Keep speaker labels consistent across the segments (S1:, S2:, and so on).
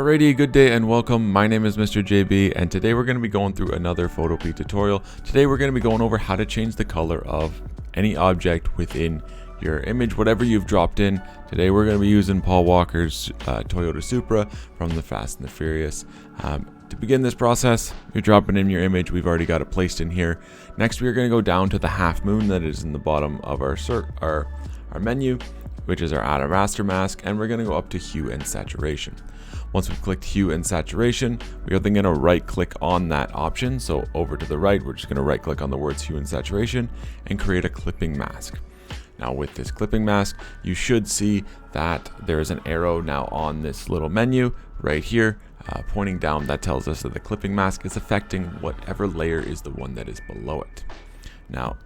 S1: Alrighty, good day and welcome. My name is Mr. JB and today we're going to be going through another Photopea tutorial. Today we're going to be going over how to change the color of any object within your image, whatever you've dropped in. Today we're going to be using Paul Walker's Toyota Supra from the Fast and the Furious. To begin this process, you're dropping in your image. We've already got it placed in here. Next we are going to go down to the half moon that is in the bottom of our menu, which is our add a raster mask, and we're going to go up to hue and saturation. Once we've clicked hue and saturation, we are then going to right click on that option. So over to the right, we're just going to right click on the words hue and saturation and create a clipping mask. Now with this clipping mask, you should see that there is an arrow now on this little menu right here, pointing down. That tells us that the clipping mask is affecting whatever layer is the one that is below it. Now,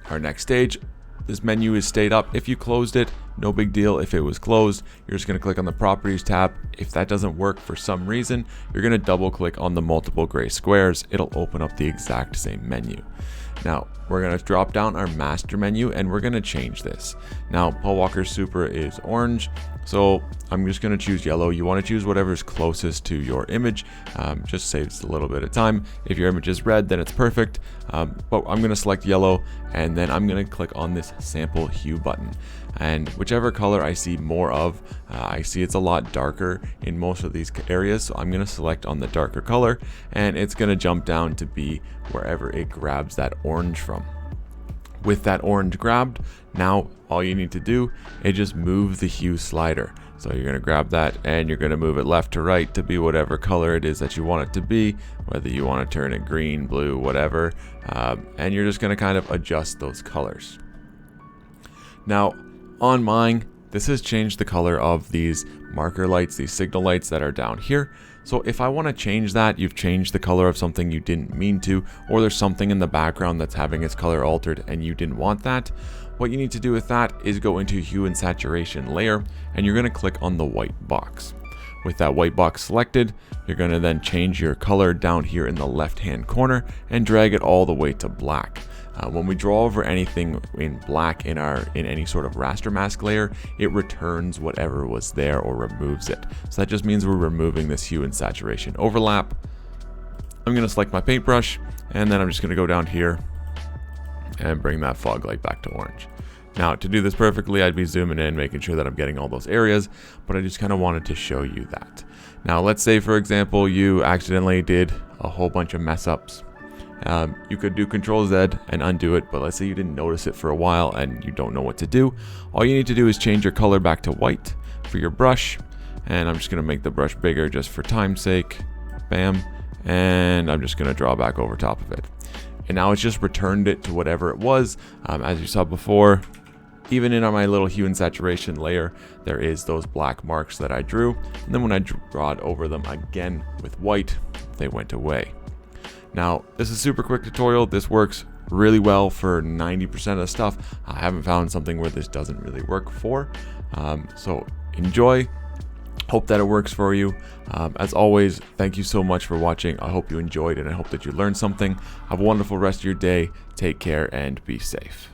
S1: our next stage, this menu is stayed up. If you closed it, no big deal. If it was closed, you're just going to click on the properties tab. If that doesn't work for some reason, you're going to double click on the multiple gray squares. It'll open up the exact same menu. Now we're going to drop down our master menu and we're going to change this. Now Paul Walker's Supra is orange, so I'm just going to choose yellow. You want to choose whatever's closest to your image. Just saves a little bit of time. If your image is red, then it's perfect. But I'm going to select yellow and then I'm going to click on this sample hue button. And whichever color I see more of, I see it's a lot darker in most of these areas. So I'm going to select on the darker color and it's going to jump down to be wherever it grabs that orange from. With that orange grabbed, now all you need to do is just move the hue slider. So you're going to grab that and you're going to move it left to right to be whatever color it is that you want it to be, whether you want to turn it green, blue, whatever. And you're just going to kind of adjust those colors. Now on mine, this has changed the color of these marker lights, these signal lights that are down here. So if I want to change that, you've changed the color of something you didn't mean to, or there's something in the background that's having its color altered and you didn't want that, what you need to do with that is go into hue and saturation layer and you're going to click on the white box. With that white box selected, you're going to then change your color down here in the left hand corner and drag it all the way to black. When we draw over anything in black in any sort of raster mask layer, it returns whatever was there or removes it. So that just means we're removing this hue and saturation overlap. I'm going to select my paintbrush and then I'm just going to go down here and bring that fog light back to orange. Now to do this perfectly, I'd be zooming in, making sure that I'm getting all those areas, but I just kind of wanted to show you that. Now let's say, for example, you accidentally did a whole bunch of mess ups. You could do Control Z and undo it, but let's say you didn't notice it for a while and you don't know what to do. All you need to do is change your color back to white for your brush, and I'm just going to make the brush bigger just for time's sake. Bam. And I'm just going to draw back over top of it. And now it's just returned it to whatever it was. As you saw before, even in my little hue and saturation layer, there is those black marks that I drew. And then when I draw it over them again with white, they went away. Now, this is a super quick tutorial. This works really well for 90% of the stuff. I haven't found something where this doesn't really work for. So enjoy. Hope that it works for you. As always, thank you so much for watching. I hope you enjoyed and I hope that you learned something. Have a wonderful rest of your day. Take care and be safe.